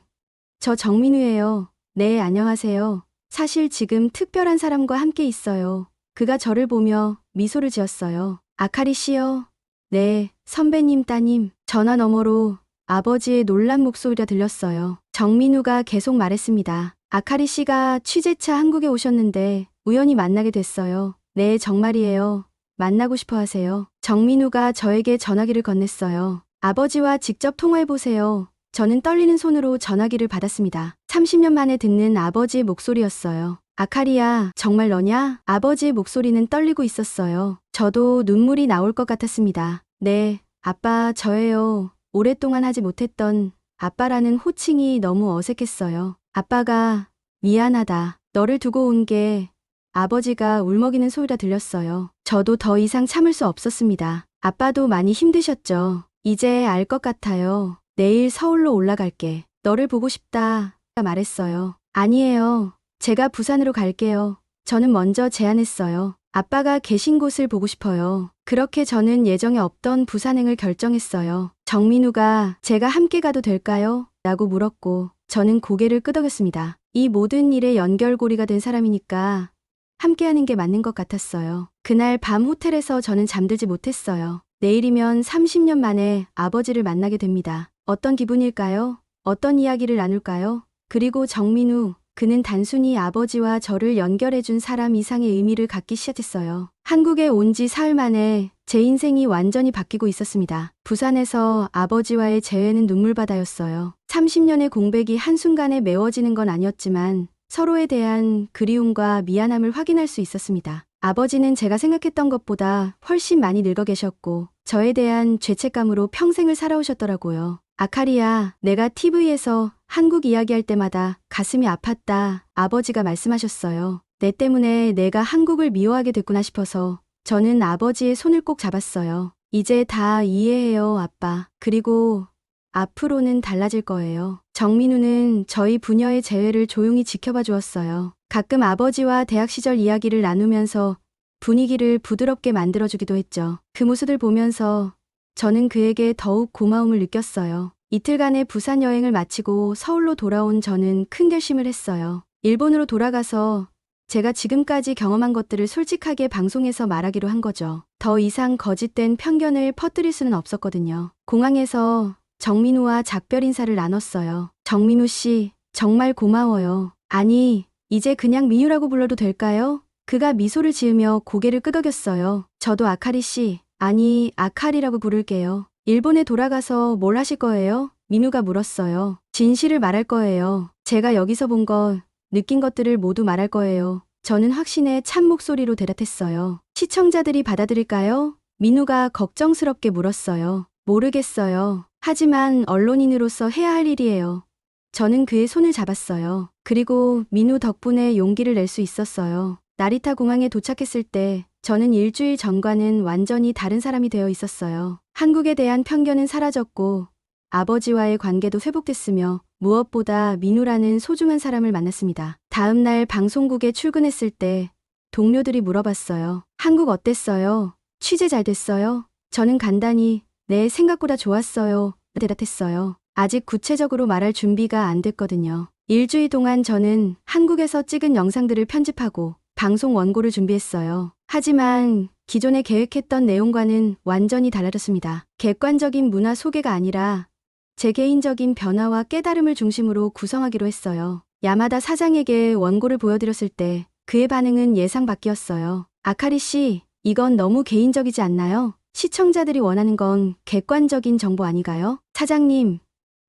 저 정민우예요. 네, 안녕하세요. 사실 지금 특별한 사람과 함께 있어요. 그가 저를 보며 미소를 지었어요. 아카리 씨요? 네, 선배님 따님. 전화 너머로 아버지의 놀란 목소리가 들렸어요. 정민우가 계속 말했습니다. 아카리 씨가 취재차 한국에 오셨는데 우연히 만나게 됐어요. 네, 정말이에요. 만나고 싶어 하세요. 정민우가 저에게 전화기를 건넸어요. 아버지와 직접 통화해보세요. 저는 떨리는 손으로 전화기를 받았습니다. 30년 만에 듣는 아버지의 목소리였어요. 아카리야, 정말 너냐? 아버지의 목소리는 떨리고 있었어요. 저도 눈물이 나올 것 같았습니다. 네, 아빠, 저예요. 오랫동안 하지 못했던 아빠라는 호칭이 너무 어색했어요. 아빠가 미안하다. 너를 두고 온 게 아버지가 울먹이는 소리가 들렸어요. 저도 더 이상 참을 수 없었습니다. 아빠도 많이 힘드셨죠? 이제 알 것 같아요. 내일 서울로 올라갈게. 너를 보고 싶다. 말했어요. 아니에요. 제가 부산으로 갈게요. 저는 먼저 제안했어요. 아빠가 계신 곳을 보고 싶어요. 그렇게 저는 예정에 없던 부산행을 결정했어요. 정민우가 제가 함께 가도 될까요? 라고 물었고 저는 고개를 끄덕였습니다. 이 모든 일의 연결고리가 된 사람이니까 함께하는 게 맞는 것 같았어요. 그날 밤 호텔에서 저는 잠들지 못했어요. 내일이면 30년 만에 아버지를 만나게 됩니다. 어떤 기분일까요? 어떤 이야기를 나눌까요? 그리고 정민우, 그는 단순히 아버지와 저를 연결해준 사람 이상의 의미를 갖기 시작했어요. 한국에 온 지 사흘 만에 제 인생이 완전히 바뀌고 있었습니다. 부산에서 아버지와의 재회는 눈물바다였어요. 30년의 공백이 한순간에 메워지는 건 아니었지만 서로에 대한 그리움과 미안함을 확인할 수 있었습니다. 아버지는 제가 생각했던 것보다 훨씬 많이 늙어 계셨고 저에 대한 죄책감으로 평생을 살아오셨더라고요. 아카리야, 내가 TV에서 한국 이야기할 때마다 가슴이 아팠다. 아버지가 말씀하셨어요. 내 때문에 내가 한국을 미워하게 됐구나 싶어서 저는 아버지의 손을 꼭 잡았어요. 이제 다 이해해요, 아빠. 그리고 앞으로는 달라질 거예요. 정민우는 저희 부녀의 재회를 조용히 지켜봐 주었어요. 가끔 아버지와 대학 시절 이야기를 나누면서 분위기를 부드럽게 만들어주기도 했죠. 그 모습을 보면서 저는 그에게 더욱 고마움을 느꼈어요. 이틀간의 부산 여행을 마치고 서울로 돌아온 저는 큰 결심을 했어요. 일본으로 돌아가서 제가 지금까지 경험한 것들을 솔직하게 방송에서 말하기로 한 거죠. 더 이상 거짓된 편견을 퍼뜨릴 수는 없었거든요. 공항에서 정민우와 작별 인사를 나눴어요. 정민우 씨, 정말 고마워요. 아니, 이제 그냥 민우라고 불러도 될까요? 그가 미소를 지으며 고개를 끄덕였어요. 저도 아카리 씨, 아니, 아카리라고 부를게요. 일본에 돌아가서 뭘 하실 거예요? 민우가 물었어요. 진실을 말할 거예요. 제가 여기서 본 것, 느낀 것들을 모두 말할 거예요. 저는 확신에 찬 목소리로 대답했어요. 시청자들이 받아들일까요? 민우가 걱정스럽게 물었어요. 모르겠어요. 하지만 언론인으로서 해야 할 일이에요. 저는 그의 손을 잡았어요. 그리고 민우 덕분에 용기를 낼 수 있었어요. 나리타 공항에 도착했을 때 저는 일주일 전과는 완전히 다른 사람이 되어 있었어요. 한국에 대한 편견은 사라졌고 아버지와의 관계도 회복됐으며 무엇보다 민우라는 소중한 사람을 만났습니다. 다음 날 방송국에 출근했을 때 동료들이 물어봤어요. 한국 어땠어요? 취재 잘 됐어요? 저는 간단히 네, 생각보다 좋았어요. 대답했어요. 아직 구체적으로 말할 준비가 안 됐거든요. 일주일 동안 저는 한국에서 찍은 영상들을 편집하고 방송 원고를 준비했어요. 하지만 기존에 계획했던 내용과는 완전히 달라졌습니다. 객관적인 문화 소개가 아니라 제 개인적인 변화와 깨달음을 중심으로 구성하기로 했어요. 야마다 사장에게 원고를 보여드렸을 때 그의 반응은 예상 밖이었어요. 아카리 씨, 이건 너무 개인적이지 않나요? 시청자들이 원하는 건 객관적인 정보 아닌가요? 사장님,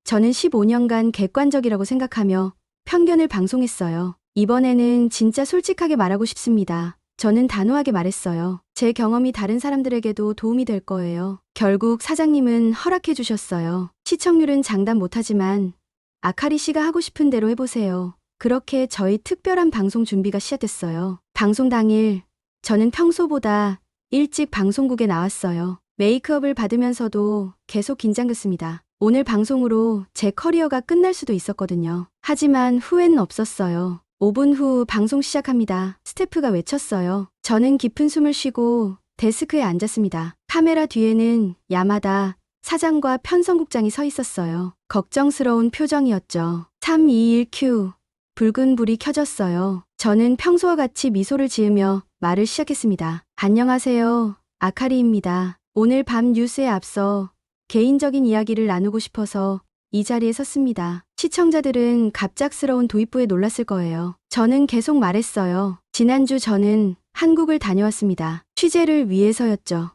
저는 15년간 객관적이라고 생각하며 편견을 방송했어요. 이번에는 진짜 솔직하게 말하고 싶습니다. 저는 단호하게 말했어요. 제 경험이 다른 사람들에게도 도움이 될 거예요. 결국 사장님은 허락해 주셨어요. 시청률은 장담 못하지만 아카리 씨가 하고 싶은 대로 해보세요. 그렇게 저희 특별한 방송 준비가 시작됐어요. 방송 당일 저는 평소보다 일찍 방송국에 나왔어요. 메이크업을 받으면서도 계속 긴장됐습니다. 오늘 방송으로 제 커리어가 끝날 수도 있었거든요. 하지만 후회는 없었어요. 5분 후 방송 시작합니다. 스태프가 외쳤어요. 저는 깊은 숨을 쉬고 데스크에 앉았습니다. 카메라 뒤에는 야마다 사장과 편성국장이 서 있었어요. 걱정스러운 표정이었죠. 3, 2, 1 큐. 붉은 불이 켜졌어요. 저는 평소와 같이 미소를 지으며 말을 시작했습니다. 안녕하세요. 아카리입니다. 오늘 밤 뉴스에 앞서 개인적인 이야기를 나누고 싶어서 이 자리에 섰습니다. 시청자들은 갑작스러운 도입부에 놀랐을 거예요. 저는 계속 말했어요. 지난주 저는 한국을 다녀왔습니다. 취재를 위해서였죠.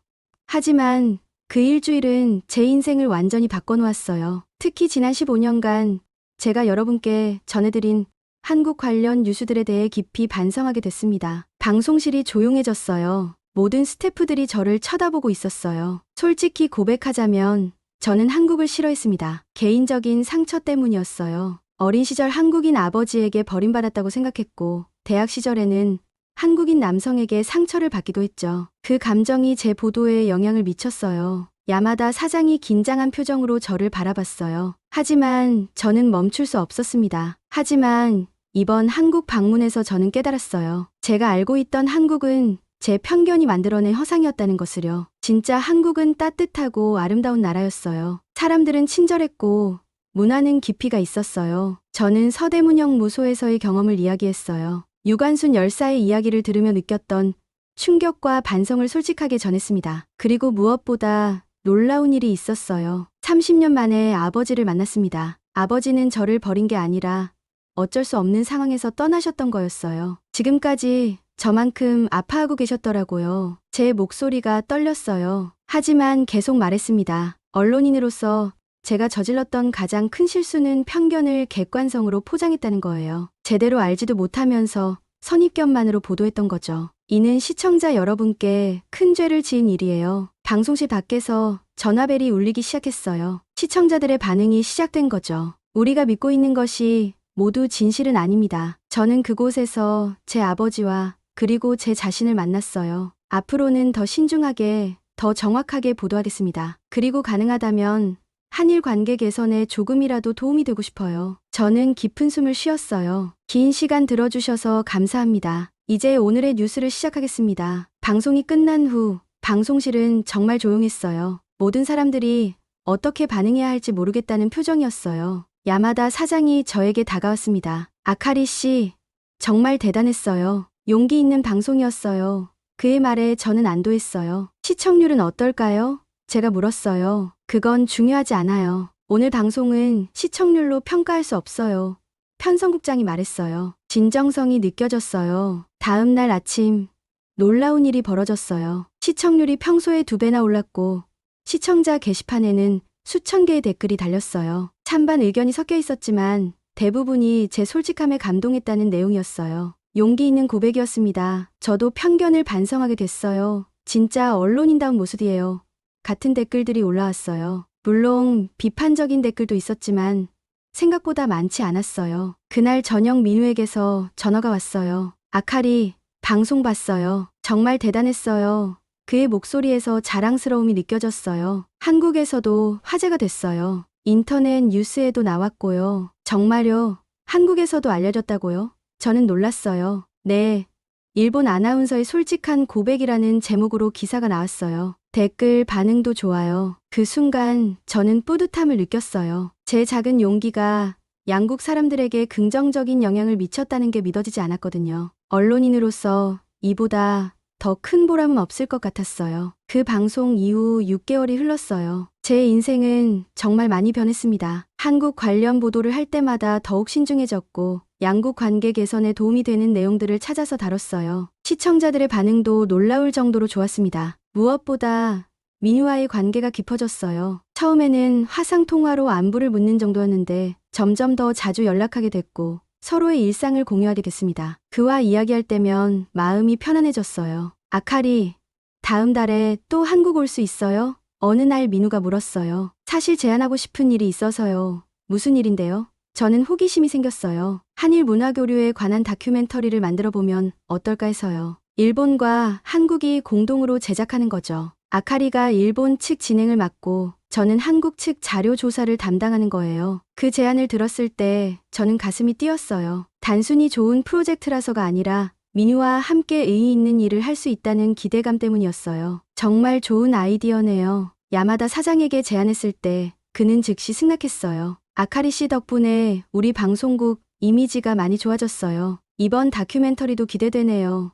하지만 그 일주일은 제 인생을 완전히 바꿔놓았어요. 특히 지난 15년간 제가 여러분께 전해드린 한국 관련 뉴스들에 대해 깊이 반성하게 됐습니다. 방송실이 조용해졌어요. 모든 스태프들이 저를 쳐다보고 있었어요. 솔직히 고백하자면 저는 한국을 싫어했습니다. 개인적인 상처 때문이었어요. 어린 시절 한국인 아버지에게 버림받았다고 생각했고 대학 시절에는 한국인 남성에게 상처를 받기도 했죠. 그 감정이 제 보도에 영향을 미쳤어요. 야마다 사장이 긴장한 표정으로 저를 바라봤어요. 하지만 저는 멈출 수 없었습니다. 하지만 이번 한국 방문에서 저는 깨달았어요. 제가 알고 있던 한국은 제 편견이 만들어낸 허상이었다는 것을요. 진짜 한국은 따뜻하고 아름다운 나라였어요. 사람들은 친절했고 문화는 깊이가 있었어요. 저는 서대문형 무소에서의 경험을 이야기했어요. 유관순 10사의 이야기를 들으며 느꼈던 충격과 반성을 솔직하게 전했습니다. 그리고 무엇보다 놀라운 일이 있었어요. 30년 만에 아버지를 만났습니다. 아버지는 저를 버린 게 아니라 어쩔 수 없는 상황에서 떠나셨던 거였어요. 지금까지 저만큼 아파하고 계셨더라고요. 제 목소리가 떨렸어요. 하지만 계속 말했습니다. 언론인으로서 제가 저질렀던 가장 큰 실수는 편견을 객관성으로 포장했다는 거예요. 제대로 알지도 못하면서 선입견만으로 보도했던 거죠. 이는 시청자 여러분께 큰 죄를 지은 일이에요. 방송실 밖에서 전화벨이 울리기 시작했어요. 시청자들의 반응이 시작된 거죠. 우리가 믿고 있는 것이 모두 진실은 아닙니다. 저는 그곳에서 제 아버지와 그리고 제 자신을 만났어요. 앞으로는 더 신중하게, 더 정확하게 보도하겠습니다. 그리고 가능하다면 한일 관계 개선에 조금이라도 도움이 되고 싶어요. 저는 깊은 숨을 쉬었어요. 긴 시간 들어주셔서 감사합니다. 이제 오늘의 뉴스를 시작하겠습니다. 방송이 끝난 후 방송실은 정말 조용했어요. 모든 사람들이 어떻게 반응해야 할지 모르겠다는 표정이었어요. 야마다 사장이 저에게 다가왔습니다. 아카리 씨, 정말 대단했어요. 용기 있는 방송이었어요. 그의 말에 저는 안도했어요. 시청률은 어떨까요? 제가 물었어요. 그건 중요하지 않아요. 오늘 방송은 시청률로 평가할 수 없어요. 편성국장이 말했어요. 진정성이 느껴졌어요. 다음 날 아침 놀라운 일이 벌어졌어요. 시청률이 평소의 2배나 올랐고 시청자 게시판에는 수천 개의 댓글이 달렸어요. 찬반 의견이 섞여 있었지만 대부분이 제 솔직함에 감동했다는 내용이었어요. 용기 있는 고백이었습니다. 저도 편견을 반성하게 됐어요. 진짜 언론인다운 모습이에요. 같은 댓글들이 올라왔어요. 물론 비판적인 댓글도 있었지만 생각보다 많지 않았어요. 그날 저녁 민우에게서 전화가 왔어요. 아카리, 방송 봤어요. 정말 대단했어요. 그의 목소리에서 자랑스러움이 느껴졌어요. 한국에서도 화제가 됐어요. 인터넷 뉴스에도 나왔고요. 정말요? 한국에서도 알려졌다고요? 저는 놀랐어요. 네. 일본 아나운서의 솔직한 고백이라는 제목으로 기사가 나왔어요. 댓글 반응도 좋아요. 그 순간 저는 뿌듯함을 느꼈어요. 제 작은 용기가 양국 사람들에게 긍정적인 영향을 미쳤다는 게 믿어지지 않았거든요. 언론인으로서 이보다 더 큰 보람은 없을 것 같았어요. 그 방송 이후 6개월이 흘렀어요. 제 인생은 정말 많이 변했습니다. 한국 관련 보도를 할 때마다 더욱 신중해졌고 양국 관계 개선에 도움이 되는 내용들을 찾아서 다뤘어요. 시청자들의 반응도 놀라울 정도로 좋았습니다. 무엇보다 민우와의 관계가 깊어졌어요. 처음에는 화상통화로 안부를 묻는 정도였는데 점점 더 자주 연락하게 됐고 서로의 일상을 공유하게 됐습니다. 그와 이야기할 때면 마음이 편안해졌어요. 아카리, 다음 달에 또 한국 올 수 있어요? 어느 날 민우가 물었어요. 사실 제안하고 싶은 일이 있어서요. 무슨 일인데요? 저는 호기심이 생겼어요. 한일 문화 교류에 관한 다큐멘터리를 만들어 보면 어떨까 해서요. 일본과 한국이 공동으로 제작하는 거죠. 아카리가 일본 측 진행을 맡고 저는 한국 측 자료 조사를 담당하는 거예요. 그 제안을 들었을 때 저는 가슴이 뛰었어요. 단순히 좋은 프로젝트라서가 아니라 민유와 함께 의의 있는 일을 할 수 있다는 기대감 때문이었어요. 정말 좋은 아이디어네요. 야마다 사장에게 제안했을 때 그는 즉시 승낙했어요. 아카리 씨 덕분에 우리 방송국 이미지가 많이 좋아졌어요. 이번 다큐멘터리도 기대되네요.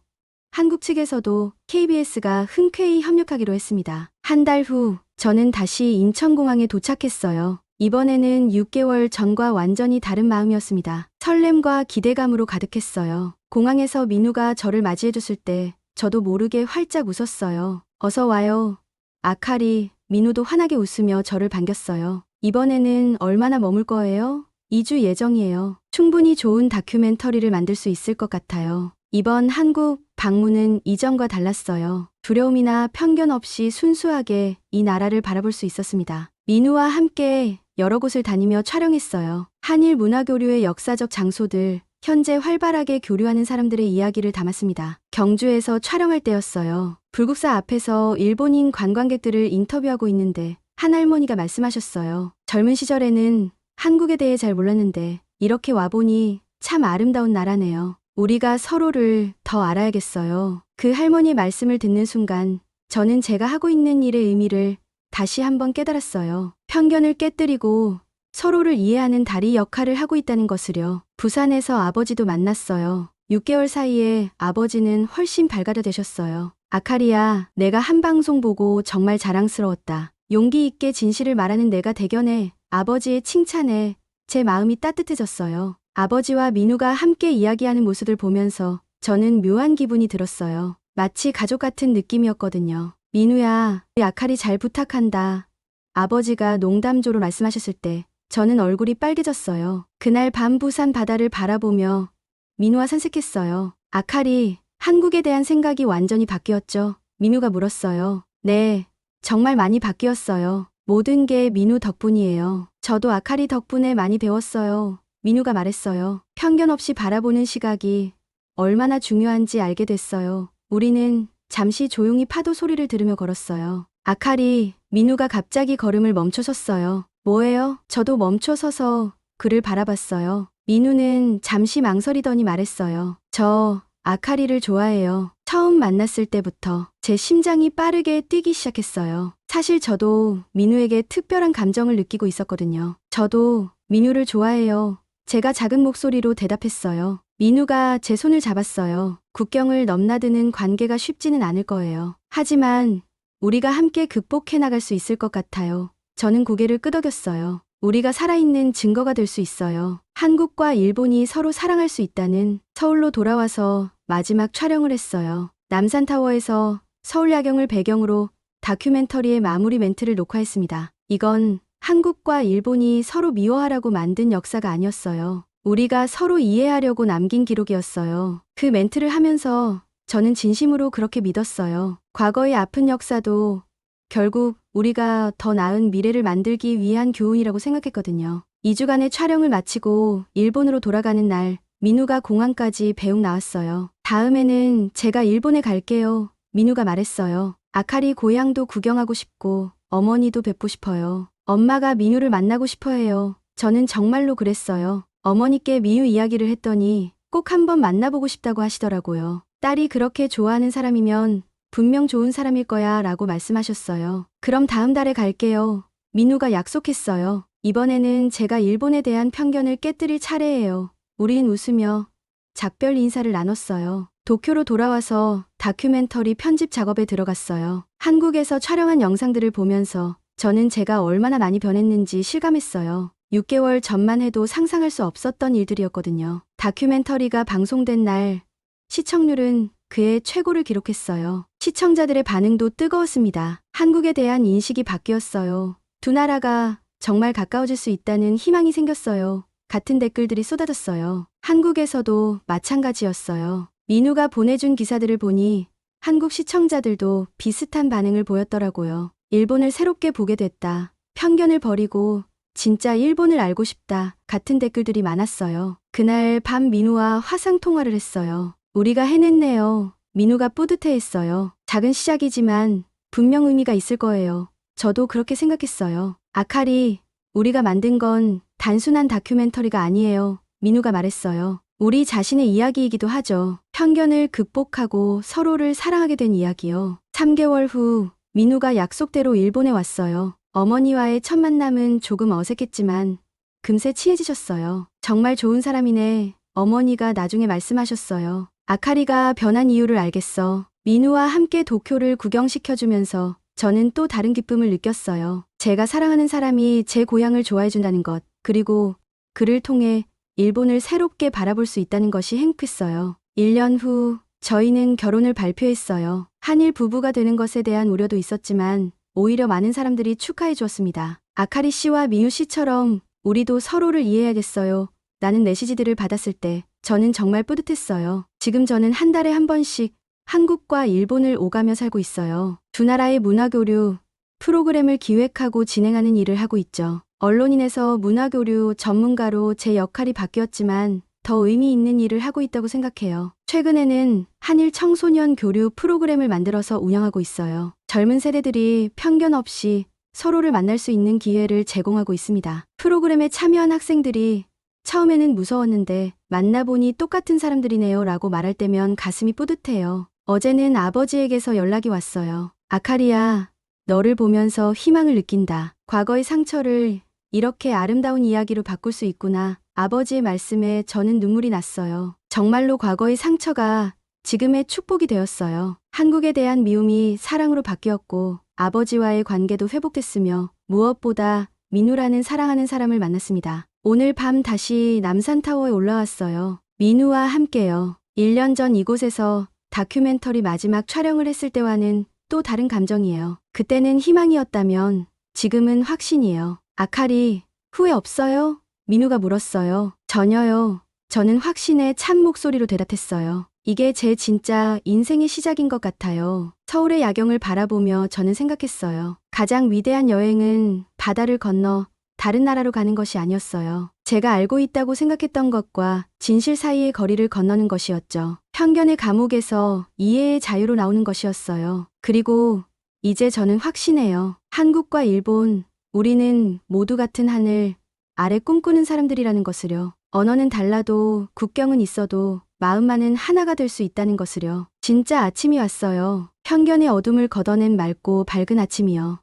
한국 측에서도 KBS가 흔쾌히 협력하기로 했습니다. 한 달 후 저는 다시 인천공항에 도착했어요. 이번에는 6개월 전과 완전히 다른 마음이었습니다. 설렘과 기대감으로 가득했어요. 공항에서 민우가 저를 맞이해줬을 때 저도 모르게 활짝 웃었어요. 어서 와요. 아카리, 민우도 환하게 웃으며 저를 반겼어요. 이번에는 얼마나 머물 거예요? 2주 예정이에요. 충분히 좋은 다큐멘터리를 만들 수 있을 것 같아요. 이번 한국 방문은 이전과 달랐어요. 두려움이나 편견 없이 순수하게 이 나라를 바라볼 수 있었습니다. 민우와 함께 여러 곳을 다니며 촬영했어요. 한일 문화교류의 역사적 장소들, 현재 활발하게 교류하는 사람들의 이야기를 담았습니다. 경주에서 촬영할 때였어요. 불국사 앞에서 일본인 관광객들을 인터뷰하고 있는데 한 할머니가 말씀하셨어요. 젊은 시절에는 한국에 대해 잘 몰랐는데 이렇게 와보니 참 아름다운 나라네요. 우리가 서로를 더 알아야겠어요. 그 할머니의 말씀을 듣는 순간 저는 제가 하고 있는 일의 의미를 다시 한번 깨달았어요. 편견을 깨뜨리고 서로를 이해하는 다리 역할을 하고 있다는 것을요. 부산에서 아버지도 만났어요. 6개월 사이에 아버지는 훨씬 밝아져 되셨어요. 아카리야, 내가 한 방송 보고 정말 자랑스러웠다. 용기 있게 진실을 말하는 내가 대견해. 아버지의 칭찬에 제 마음이 따뜻해졌어요. 아버지와 민우가 함께 이야기하는 모습을 보면서 저는 묘한 기분이 들었어요. 마치 가족 같은 느낌이었거든요. 민우야, 우리 아카리 잘 부탁한다. 아버지가 농담조로 말씀하셨을 때 저는 얼굴이 빨개졌어요. 그날 밤 부산 바다를 바라보며 민우와 산책했어요. 아카리, 한국에 대한 생각이 완전히 바뀌었죠? 민우가 물었어요. 네, 정말 많이 바뀌었어요. 모든 게 민우 덕분이에요. 저도 아카리 덕분에 많이 배웠어요. 민우가 말했어요. 편견 없이 바라보는 시각이 얼마나 중요한지 알게 됐어요. 우리는 잠시 조용히 파도 소리를 들으며 걸었어요. 아카리, 민우가 갑자기 걸음을 멈춰섰어요. 뭐예요? 저도 멈춰서서 그를 바라봤어요. 민우는 잠시 망설이더니 말했어요. 저 아카리를 좋아해요. 처음 만났을 때부터 제 심장이 빠르게 뛰기 시작했어요. 사실 저도 민우에게 특별한 감정을 느끼고 있었거든요. 저도 민우를 좋아해요. 제가 작은 목소리로 대답했어요. 민우가 제 손을 잡았어요. 국경을 넘나드는 관계가 쉽지는 않을 거예요. 하지만 우리가 함께 극복해 나갈 수 있을 것 같아요. 저는 고개를 끄덕였어요. 우리가 살아있는 증거가 될 수 있어요. 한국과 일본이 서로 사랑할 수 있다는. 서울로 돌아와서 마지막 촬영을 했어요. 남산타워에서 서울야경을 배경으로 다큐멘터리의 마무리 멘트를 녹화했습니다. 이건 한국과 일본이 서로 미워하라고 만든 역사가 아니었어요. 우리가 서로 이해하려고 남긴 기록이었어요. 그 멘트를 하면서 저는 진심으로 그렇게 믿었어요. 과거의 아픈 역사도 결국 우리가 더 나은 미래를 만들기 위한 교훈이라고 생각했거든요. 2주간의 촬영을 마치고 일본으로 돌아가는 날, 민우가 공항까지 배웅 나왔어요. 다음에는 제가 일본에 갈게요. 민우가 말했어요. 아카리 고향도 구경하고 싶고 어머니도 뵙고 싶어요. 엄마가 민우를 만나고 싶어 해요. 저는 정말로 그랬어요. 어머니께 민우 이야기를 했더니 꼭 한번 만나보고 싶다고 하시더라고요. 딸이 그렇게 좋아하는 사람이면 분명 좋은 사람일 거야 라고 말씀하셨어요. 그럼 다음 달에 갈게요. 민우가 약속했어요. 이번에는 제가 일본에 대한 편견을 깨뜨릴 차례예요. 우린 웃으며 작별 인사를 나눴어요. 도쿄로 돌아와서 다큐멘터리 편집 작업에 들어갔어요. 한국에서 촬영한 영상들을 보면서 저는 제가 얼마나 많이 변했는지 실감했어요. 6개월 전만 해도 상상할 수 없었던 일들이었거든요. 다큐멘터리가 방송된 날 시청률은 그해 최고를 기록했어요. 시청자들의 반응도 뜨거웠습니다. 한국에 대한 인식이 바뀌었어요. 두 나라가 정말 가까워질 수 있다는 희망이 생겼어요. 같은 댓글들이 쏟아졌어요. 한국에서도 마찬가지였어요. 민우가 보내준 기사들을 보니 한국 시청자들도 비슷한 반응을 보였더라고요. 일본을 새롭게 보게 됐다. 편견을 버리고 진짜 일본을 알고 싶다 같은 댓글들이 많았어요. 그날 밤 민우와 화상 통화를 했어요. 우리가 해냈네요. 민우가 뿌듯해했어요. 작은 시작이지만 분명 의미가 있을 거예요. 저도 그렇게 생각했어요. 아카리, 우리가 만든 건 단순한 다큐멘터리가 아니에요. 민우가 말했어요. 우리 자신의 이야기이기도 하죠. 편견을 극복하고 서로를 사랑하게 된 이야기요. 3개월 후 민우가 약속대로 일본에 왔어요. 어머니와의 첫 만남은 조금 어색했지만 금세 친해지셨어요. 정말 좋은 사람이네. 어머니가 나중에 말씀하셨어요. 아카리가 변한 이유를 알겠어. 민우와 함께 도쿄를 구경시켜주면서 저는 또 다른 기쁨을 느꼈어요. 제가 사랑하는 사람이 제 고향을 좋아해준다는 것, 그리고 그를 통해 일본을 새롭게 바라볼 수 있다는 것이 행복했어요. 1년 후 저희는 결혼을 발표했어요. 한일 부부가 되는 것에 대한 우려도 있었지만 오히려 많은 사람들이 축하해 주었습니다. 아카리 씨와 민우 씨처럼 우리도 서로를 이해해야겠어요. 라는 메시지들을 받았을 때 저는 정말 뿌듯했어요. 지금 저는 한 달에 한 번씩 한국과 일본을 오가며 살고 있어요. 두 나라의 문화교류 프로그램을 기획하고 진행하는 일을 하고 있죠. 언론인에서 문화교류 전문가로 제 역할이 바뀌었지만 더 의미 있는 일을 하고 있다고 생각해요. 최근에는 한일 청소년 교류 프로그램을 만들어서 운영하고 있어요. 젊은 세대들이 편견 없이 서로를 만날 수 있는 기회를 제공하고 있습니다. 프로그램에 참여한 학생들이 처음에는 무서웠는데 만나보니 똑같은 사람들이네요 라고 말할 때면 가슴이 뿌듯해요. 어제는 아버지에게서 연락이 왔어요. 아카리야, 너를 보면서 희망을 느낀다. 과거의 상처를 이렇게 아름다운 이야기로 바꿀 수 있구나. 아버지의 말씀에 저는 눈물이 났어요. 정말로 과거의 상처가 지금의 축복이 되었어요. 한국에 대한 미움이 사랑으로 바뀌었고 아버지와의 관계도 회복됐으며 무엇보다 민우라는 사랑하는 사람을 만났습니다. 오늘 밤 다시 남산타워에 올라왔어요. 민우와 함께요. 1년 전 이곳에서 다큐멘터리 마지막 촬영을 했을 때와는 또 다른 감정이에요. 그때는 희망이었다면 지금은 확신이에요. 아카리, 후회 없어요? 민우가 물었어요. 전혀요. 저는 확신의 참 목소리로 대답했어요. 이게 제 진짜 인생의 시작인 것 같아요. 서울의 야경을 바라보며 저는 생각했어요. 가장 위대한 여행은 바다를 건너 다른 나라로 가는 것이 아니었어요. 제가 알고 있다고 생각했던 것과 진실 사이의 거리를 건너는 것이었죠. 편견의 감옥에서 이해의 자유로 나오는 것이었어요. 그리고 이제 저는 확신해요. 한국과 일본, 우리는 모두 같은 하늘 아래 꿈꾸는 사람들이라는 것을요. 언어는 달라도 국경은 있어도 마음만은 하나가 될 수 있다는 것을요. 진짜 아침이 왔어요. 편견의 어둠을 걷어낸 맑고 밝은 아침이요.